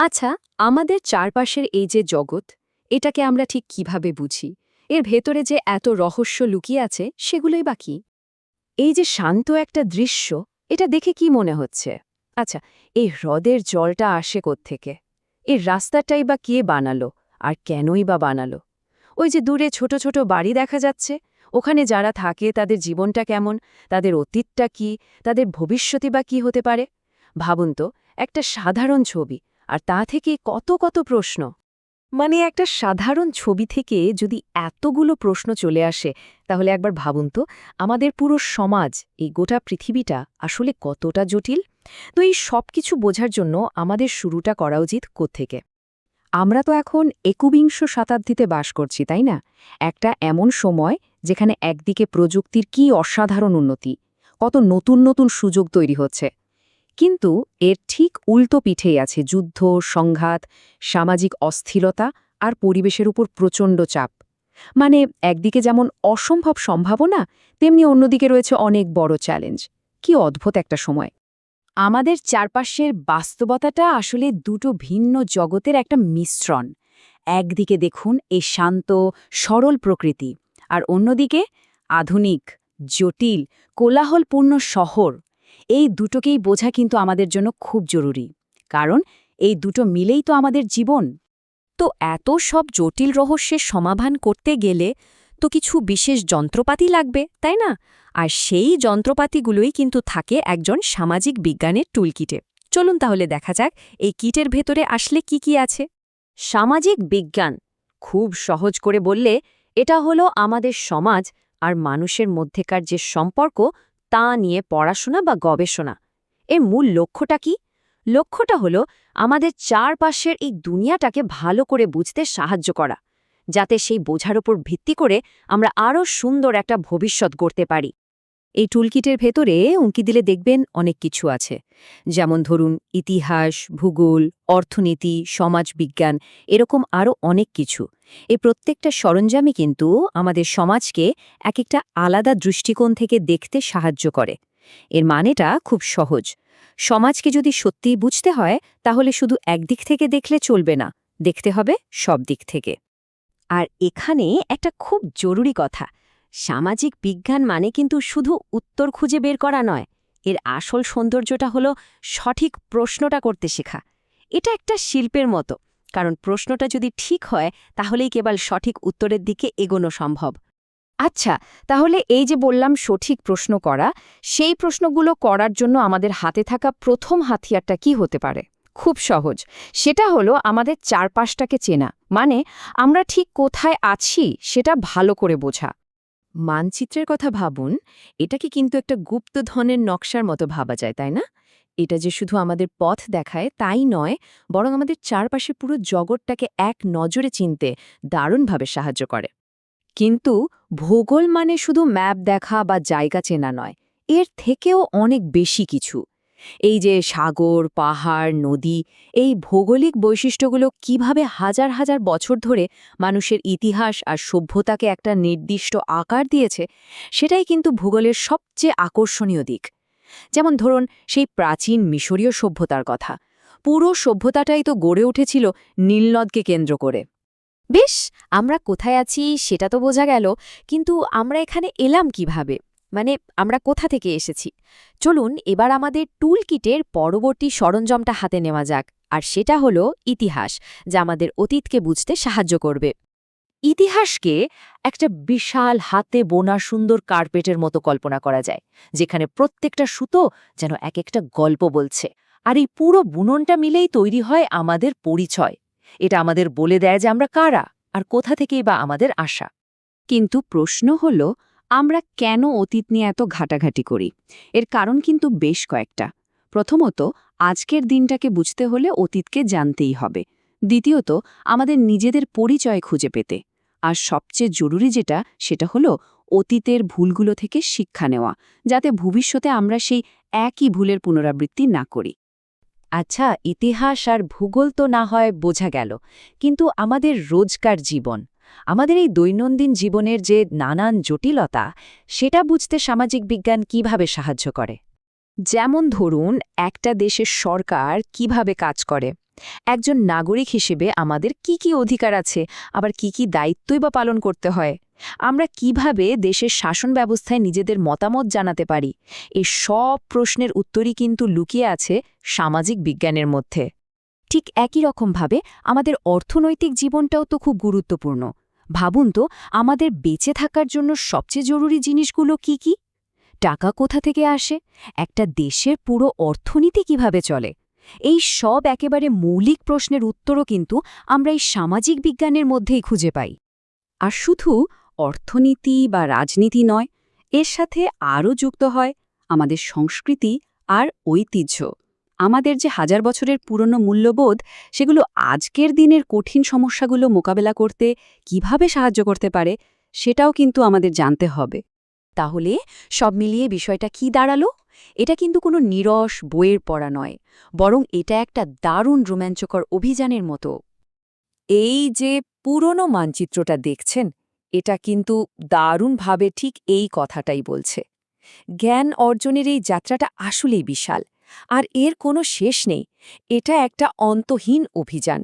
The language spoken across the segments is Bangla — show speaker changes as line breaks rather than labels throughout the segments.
আচ্ছা, আমাদের চারপাশের এই যে জগৎ, এটাকে আমরা ঠিক কিভাবে বুঝি? এর ভেতরে যে এত রহস্য লুকিয়ে আছে, সেগুলোই বা কি? এই যে শান্ত একটা দৃশ্য, এটা দেখে কি মনে হচ্ছে? আচ্ছা, এই হ্রদের জলটা আসে কোত্থেকে? এই রাস্তাটাই বা কে বানালো? আর কেনই বা বানালো? ওই যে দূরে ছোট ছোট বাড়ি দেখা যাচ্ছে, ওখানে যারা থাকে তাদের জীবনটা কেমন, তাদের অতীতটা কি, তাদের ভবিষ্যৎই বা কি হতে পারে? ভাবুন তো, একটা সাধারণ ছবি, আর তা থেকে কত কত প্রশ্ন। মানে একটা সাধারণ ছবি থেকে যদি এতগুলো প্রশ্ন চলে আসে, তাহলে একবার ভাবুন তো, আমাদের পুরো সমাজ, এই গোটা পৃথিবীটা আসলে কতটা জটিল। তো এই সব কিছু বোঝার জন্য আমাদের শুরুটা করা উচিত কোত্থেকে? আমরা তো এখন একবিংশ শতাব্দীতে বাস করছি, তাই না? একটা এমন সময় যেখানে একদিকে প্রযুক্তির কি অসাধারণ উন্নতি, কত নতুন নতুন সুযোগ তৈরি হচ্ছে, কিন্তু এর ঠিক উল্টো পিঠেই আছে যুদ্ধ, সংঘাত, সামাজিক অস্থিরতা আর পরিবেশের উপর প্রচণ্ড চাপ। মানে একদিকে যেমন অসম্ভব সম্ভাবনা, তেমনি অন্যদিকে রয়েছে অনেক বড় চ্যালেঞ্জ। কি অদ্ভুত একটা সময়! আমাদের চারপাশের বাস্তবতাটা আসলে দুটো ভিন্ন জগতের একটা মিশ্রণ। একদিকে দেখুন এই শান্ত, সরল প্রকৃতি, আর অন্যদিকে আধুনিক, জটিল, কোলাহলপূর্ণ শহর। এই দুটোকেই বোঝা কিন্তু আমাদের জন্য খুব জরুরি, কারণ এই দুটো মিলেই তো আমাদের জীবন। তো এত সব জটিল রহস্যের সমাধান করতে গেলে তো কিছু বিশেষ যন্ত্রপাতি লাগবে, তাই না? আর সেই যন্ত্রপাতিগুলোই কিন্তু থাকে একজন সামাজিক বিজ্ঞানের টুলকিটে। চলুন তাহলে দেখা যাক এই কিটের ভেতরে আসলে কি কি আছে। সামাজিক বিজ্ঞান, খুব সহজ করে বললে, এটা হলো আমাদের সমাজ আর মানুষের মধ্যেকার যে সম্পর্ক, তা নিয়ে পড়াশোনা বা গবেষণা। এর মূল লক্ষ্যটা কি? লক্ষ্যটা হলো আমাদের চারপাশের এই দুনিয়াটাকে ভালো করে বুঝতে সাহায্য করা, যাতে সেই বোঝার ওপর ভিত্তি করে আমরা আরও সুন্দর একটা ভবিষ্যৎ গড়তে পারি। এই টুলকিটের ভেতরে উঁকি দিলে দেখবেন অনেক কিছু আছে, যেমন ধরুন ইতিহাস, ভূগোল, অর্থনীতি, সমাজবিজ্ঞান, এরকম আরও অনেক কিছু। এই প্রত্যেকটা সরঞ্জামই কিন্তু আমাদের সমাজকে এক একটা আলাদা দৃষ্টিকোণ থেকে দেখতে সাহায্য করে। এর মানেটা খুব সহজ। সমাজকে যদি সত্যিই বুঝতে হয়, তাহলে শুধু একদিক থেকে দেখলে চলবে না, দেখতে হবে সব দিক থেকে। আর এখানে একটা খুব জরুরি কথা, সামাজিক বিজ্ঞান মানে কিন্তু শুধু উত্তর খুঁজে বের করা নয়। এর আসল সৌন্দর্যটা হলো সঠিক প্রশ্নটা করতে শেখা। এটা একটা শিল্পের মতো, কারণ প্রশ্নটা যদি ঠিক হয়, তাহলেই কেবল সঠিক উত্তরের দিকে এগোনো সম্ভব। আচ্ছা, তাহলে এই যে বললাম সঠিক প্রশ্ন করা, সেই প্রশ্নগুলো করার জন্য আমাদের হাতে থাকা প্রথম হাতিয়ারটা কি হতে পারে? খুব সহজ। সেটা হলো আমাদের চারপাশটাকে চেনা, মানে আমরা ঠিক কোথায় আছি সেটা ভালো করে বোঝা। মানচিত্রের কথা ভাবুন, এটাকে কিন্তু একটা গুপ্তধনের নকশার মতো ভাবা যায়, তাই না? এটা যে শুধু আমাদের পথ দেখায় তাই নয়, বরং আমাদের চারপাশে পুরো জগৎটাকে এক নজরে চিনতে দারুণভাবে সাহায্য করে। কিন্তু ভূগোল মানে শুধু ম্যাপ দেখা বা জায়গা চেনা নয়, এর থেকেও অনেক বেশি কিছু। এই যে সাগর, পাহাড়, নদী, এই ভৌগোলিক বৈশিষ্ট্যগুলো কিভাবে হাজার হাজার বছর ধরে মানুষের ইতিহাস আর সভ্যতাকে একটা নির্দিষ্ট আকার দিয়েছে, সেটাই কিন্তু ভূগোলের সবচেয়ে আকর্ষণীয় দিক। যেমন ধরুন সেই প্রাচীন মিশরীয় সভ্যতার কথা, পুরো সভ্যতাটাই তো গড়ে উঠেছিল নীলনদকে কেন্দ্র করে। বেশ, আমরা কোথায় আছি সেটা তো বোঝা গেল, কিন্তু আমরা এখানে এলাম কিভাবে? মানে আমরা কোথা থেকে এসেছি? চলুন এবার আমাদের টুল কিটের পরবর্তী সরঞ্জামটা হাতে নেওয়া যাক, আর সেটা হলো ইতিহাস, যা আমাদের অতীতকে বুঝতে সাহায্য করবে। ইতিহাসকে একটা বিশাল হাতে বোনা সুন্দর কার্পেটের মতো কল্পনা করা যায়, যেখানে প্রত্যেকটা সুতো যেন এক একটা গল্প বলছে, আর এই পুরো বুননটা মিলেই তৈরি হয় আমাদের পরিচয়। এটা আমাদের বলে দেয় যে আমরা কারা, আর কোথা থেকেই বা আমাদের আশা। কিন্তু প্রশ্ন হল, আমরা কেন অতীত নিয়ে এত ঘাটাঘাটি করি? এর কারণ কিন্তু বেশ কয়েকটা। প্রথমত, আজকের দিনটাকে বুঝতে হলে অতীতকে জানতেই হবে। দ্বিতীয়ত, আমাদের নিজেদের পরিচয় খুঁজে পেতে। আর সবচেয়ে জরুরি যেটা, সেটা হলো অতীতের ভুলগুলো থেকে শিক্ষা নেওয়া, যাতে ভবিষ্যতে আমরা সেই একই ভুলের পুনরাবৃত্তি না করি। আচ্ছা, ইতিহাস আর ভূগোল তো না হয় বোঝা গেল, কিন্তু আমাদের রোজকার জীবন, আমাদের এই দৈনন্দিন জীবনের যে নানান জটিলতা, সেটা বুঝতে সামাজিক বিজ্ঞান কিভাবে সাহায্য করে? যেমন ধরুন একটা দেশের সরকার কিভাবে কাজ করে, একজন নাগরিক হিসেবে আমাদের কি কি অধিকার আছে, আবার কি কি দায়িত্বই বা পালন করতে হয়? আমরা কিভাবে দেশের শাসন ব্যবস্থায় নিজেদের মতামত জানাতে পারি? এই সব প্রশ্নের উত্তরই কিন্তু লুকিয়ে আছে সামাজিক বিজ্ঞানের মধ্যে। ঠিক একই রকমভাবে আমাদের অর্থনৈতিক জীবনটাও তো খুব গুরুত্বপূর্ণ। ভাবুন তো, আমাদের বেঁচে থাকার জন্য সবচেয়ে জরুরি জিনিসগুলো কি কি? টাকা কোথা থেকে আসে? একটা দেশের পুরো অর্থনীতি কিভাবে চলে? এই সব একেবারে মৌলিক প্রশ্নের উত্তরও কিন্তু আমরা এই সামাজিক বিজ্ঞানের মধ্যেই খুঁজে পাই। আর শুধু অর্থনীতি বা রাজনীতি নয়, এর সাথে আরও যুক্ত হয় আমাদের সংস্কৃতি আর ঐতিহ্য। আমাদের যে হাজার বছরের পুরনো মূল্যবোধ, সেগুলো আজকের দিনের কঠিন সমস্যাগুলো মোকাবেলা করতে কিভাবে সাহায্য করতে পারে, সেটাও কিন্তু আমাদের জানতে হবে। তাহলে সব মিলিয়ে বিষয়টা কি দাঁড়ালো? এটা কিন্তু কোনো নীরস বইয়ের পড়া নয়, বরং এটা একটা দারুণ রোমাঞ্চকর অভিযানের মতো। এই যে পুরনো মানচিত্রটা দেখছেন, এটা কিন্তু দারুণভাবে ঠিক এই কথাটাই বলছে। জ্ঞান অর্জনের এই যাত্রাটা আসলেই বিশাল, আর এর কোনো শেষ নেই। এটা একটা অন্তহীন অভিযান।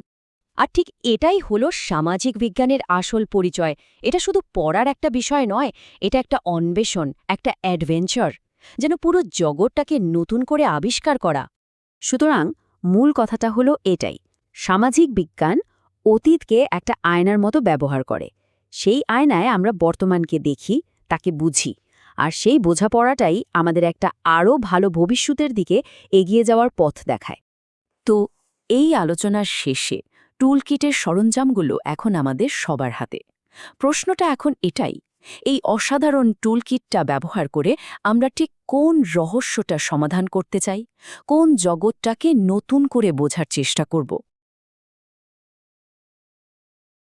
আর ঠিক এটাই হলো সামাজিক বিজ্ঞানের আসল পরিচয়। এটা শুধু পড়ার একটা বিষয় নয়, এটা একটা অন্বেষণ, একটা অ্যাডভেঞ্চার, যেন পুরো জগৎটাকে নতুন করে আবিষ্কার করা। সুতরাং মূল কথাটা হলো এটাই: সামাজিক বিজ্ঞান অতীতকে একটা আয়নার মতো ব্যবহার করে। সেই আয়নায় আমরা বর্তমানকে দেখি, তাকে বুঝি, আর সেই বোঝাপড়াটাই আমাদের একটা আরও ভালো ভবিষ্যতের দিকে এগিয়ে যাওয়ার পথ দেখায়। তো এই আলোচনার শেষে টুলকিটের সরঞ্জামগুলো এখন আমাদের সবার হাতে। প্রশ্নটা এখন এটাই: এই অসাধারণ টুলকিটটা ব্যবহার করে আমরা ঠিক কোন রহস্যটা সমাধান করতে চাই, কোন জগৎটাকে নতুন করে বোঝার চেষ্টা করব?